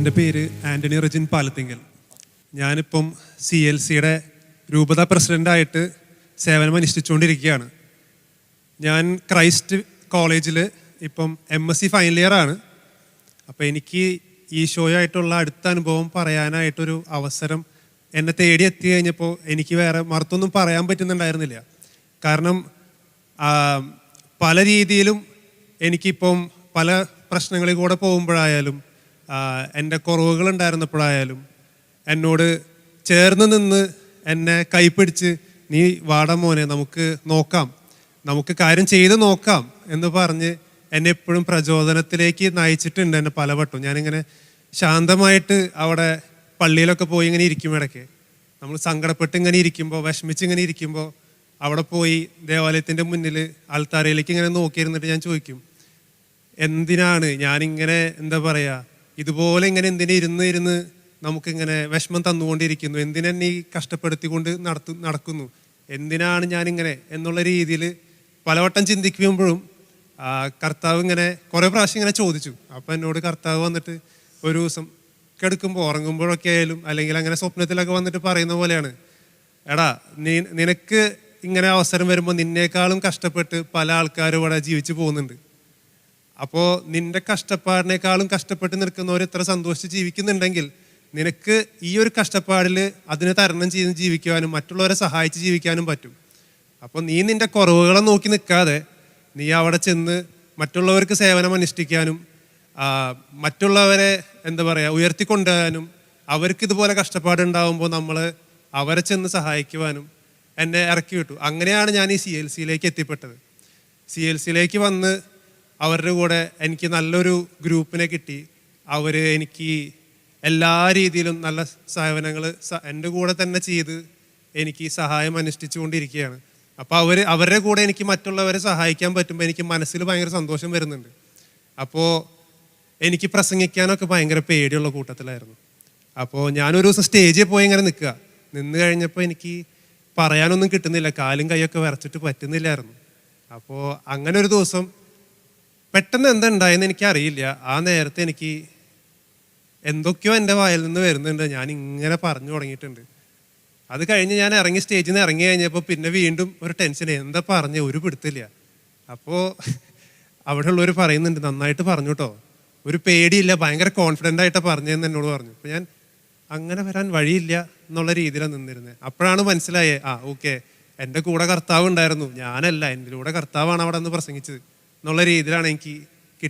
എൻ്റെ പേര് ആൻ്റണി റജിൻ പാലത്തിങ്കൽ. ഞാനിപ്പം CLCയുടെ രൂപത പ്രസിഡൻ്റായിട്ട് സേവനമനുഷ്ഠിച്ചുകൊണ്ടിരിക്കുകയാണ്. ഞാൻ ക്രൈസ്റ്റ് കോളേജിൽ ഇപ്പം MSc ഫൈനൽ ഇയർ ആണ്. അപ്പോൾ എനിക്ക് ഈശോയായിട്ടുള്ള അടുത്ത അനുഭവം പറയാനായിട്ടൊരു അവസരം എന്നെ തേടി എത്തി കഴിഞ്ഞപ്പോൾ എനിക്ക് വേറെ മറുത്തൊന്നും പറയാൻ പറ്റുന്നുണ്ടായിരുന്നില്ല. കാരണം പല രീതിയിലും എനിക്കിപ്പം പല പ്രശ്നങ്ങളിൽ കൂടെ പോകുമ്പോഴായാലും എൻ്റെ കുറവുകളുണ്ടായിരുന്നപ്പോഴായാലും എന്നോട് ചേർന്ന് നിന്ന് എന്നെ കൈപ്പിടിച്ച് നീ വാടാ മോനെ നമുക്ക് നോക്കാം, നമുക്ക് കാര്യം ചെയ്ത് നോക്കാം എന്ന് പറഞ്ഞ് എന്നെ എപ്പോഴും പ്രചോദനത്തിലേക്ക് നയിച്ചിട്ടുണ്ട് എന്നെ പലവട്ടം. ഞാനിങ്ങനെ ശാന്തമായിട്ട് അവിടെ പള്ളിയിലൊക്കെ പോയി ഇങ്ങനെ ഇരിക്കും. ഇടയ്ക്ക് നമ്മൾ സങ്കടപ്പെട്ട് ഇങ്ങനെ ഇരിക്കുമ്പോൾ, വിഷമിച്ച് ഇങ്ങനെ ഇരിക്കുമ്പോൾ അവിടെ പോയി ദേവാലയത്തിൻ്റെ മുന്നിൽ ആൾത്താരയിലേക്ക് ഇങ്ങനെ നോക്കിയിരുന്നിട്ട് ഞാൻ ചോദിക്കും, എന്തിനാണ് ഞാനിങ്ങനെ എന്താ പറയുക ഇതുപോലെ ഇങ്ങനെ ഇരുന്ന് നമുക്കിങ്ങനെ വിഷമം തന്നുകൊണ്ടിരിക്കുന്നു, എന്തിനെന്നെ ഈ കഷ്ടപ്പെടുത്തിക്കൊണ്ട് നടക്കുന്നു, എന്തിനാണ് ഞാനിങ്ങനെ എന്നുള്ള രീതിയിൽ പലവട്ടം ചിന്തിക്കുമ്പോഴും കർത്താവ് ഇങ്ങനെ കുറേ പ്രാവശ്യം ഇങ്ങനെ ചോദിച്ചു. അപ്പം എന്നോട് കർത്താവ് വന്നിട്ട് ഒരു ദിവസം കിടക്കുമ്പോൾ ഉറങ്ങുമ്പോഴൊക്കെ ആയാലും അല്ലെങ്കിൽ അങ്ങനെ സ്വപ്നത്തിലൊക്കെ വന്നിട്ട് പറയുന്ന പോലെയാണ്, എടാ നിനക്ക് ഇങ്ങനെ അവസരം വരുമ്പോൾ നിന്നേക്കാളും കഷ്ടപ്പെട്ട് പല ആൾക്കാരും ഇവിടെ ജീവിച്ചു പോകുന്നുണ്ട്. അപ്പോൾ നിന്റെ കഷ്ടപ്പാടിനേക്കാളും കഷ്ടപ്പെട്ട് നിൽക്കുന്നവർ ഇത്ര സന്തോഷിച്ച് ജീവിക്കുന്നുണ്ടെങ്കിൽ നിനക്ക് ഈ ഒരു കഷ്ടപ്പാടിൽ അതിനെ തരണം ചെയ്ത് ജീവിക്കുവാനും മറ്റുള്ളവരെ സഹായിച്ച് ജീവിക്കാനും പറ്റും. അപ്പോൾ നീ നിന്റെ കുറവുകളെ നോക്കി നിൽക്കാതെ നീ അവിടെ ചെന്ന് മറ്റുള്ളവർക്ക് സേവനം അനുഷ്ഠിക്കാനും മറ്റുള്ളവരെ എന്താ പറയുക ഉയർത്തിക്കൊണ്ടുവരാനും അവർക്ക് ഇതുപോലെ കഷ്ടപ്പാടുണ്ടാകുമ്പോൾ നമ്മൾ അവരെ ചെന്ന് സഹായിക്കുവാനും എന്നെ ഇറക്കി വിട്ടു. അങ്ങനെയാണ് ഞാൻ ഈ CLCയിലേക്ക് എത്തിപ്പെട്ടത്. CLCയിലേക്ക് വന്ന് അവരുടെ കൂടെ എനിക്ക് നല്ലൊരു ഗ്രൂപ്പിനെ കിട്ടി. അവർ എനിക്ക് എല്ലാ രീതിയിലും നല്ല സേവനങ്ങൾ എൻ്റെ കൂടെ തന്നെ ചെയ്ത് എനിക്ക് സഹായം അനുഷ്ഠിച്ചു കൊണ്ടിരിക്കുകയാണ്. അപ്പോൾ അവരുടെ കൂടെ എനിക്ക് മറ്റുള്ളവരെ സഹായിക്കാൻ പറ്റുമ്പോൾ എനിക്ക് മനസ്സിൽ ഭയങ്കര സന്തോഷം വരുന്നുണ്ട്. അപ്പോൾ എനിക്ക് പ്രസംഗിക്കാനൊക്കെ ഭയങ്കര പേടിയുള്ള കൂട്ടത്തിലായിരുന്നു. അപ്പോൾ ഞാനൊരു ദിവസം സ്റ്റേജിൽ പോയി ഇങ്ങനെ നിന്ന് കഴിഞ്ഞപ്പോൾ എനിക്ക് പറയാനൊന്നും കിട്ടുന്നില്ല, കാലും കൈയൊക്കെ വിറച്ചിട്ട് പറ്റുന്നില്ലായിരുന്നു. അപ്പോൾ അങ്ങനെ ഒരു ദിവസം പെട്ടെന്ന് എന്താ ഉണ്ടായെന്ന് എനിക്കറിയില്ല. ആ നേരത്തെ എനിക്ക് എന്തൊക്കെയോ എൻ്റെ വായിൽ നിന്ന് വരുന്നുണ്ട്, ഞാൻ ഇങ്ങനെ പറഞ്ഞു തുടങ്ങിയിട്ടുണ്ട്. അത് കഴിഞ്ഞ് ഞാൻ സ്റ്റേജിൽ നിന്ന് ഇറങ്ങി കഴിഞ്ഞപ്പോൾ പിന്നെ വീണ്ടും ഒരു ടെൻഷൻ, എന്താ പറഞ്ഞ ഒരു പിടുത്തില്ല. അപ്പോൾ അവിടെ ഉള്ളവർ പറയുന്നുണ്ട്, നന്നായിട്ട് പറഞ്ഞു കേട്ടോ, ഒരു പേടിയില്ല, ഭയങ്കര കോൺഫിഡൻ്റ് ആയിട്ടാണ് പറഞ്ഞതെന്ന് എന്നോട് പറഞ്ഞു. അപ്പോൾ ഞാൻ അങ്ങനെ വരാൻ വഴിയില്ല എന്നുള്ള രീതിയിലാണ് നിന്നിരുന്നത്. അപ്പോഴാണ് മനസ്സിലായേ, ഓക്കെ എൻ്റെ കൂടെ കർത്താവ് ഉണ്ടായിരുന്നു, ഞാനല്ല, എൻ്റെ കൂടെ കർത്താവാണ് അവിടെ നിന്ന് പ്രസംഗിച്ചത് എന്നുള്ള രീതിയിലാണ് എനിക്ക്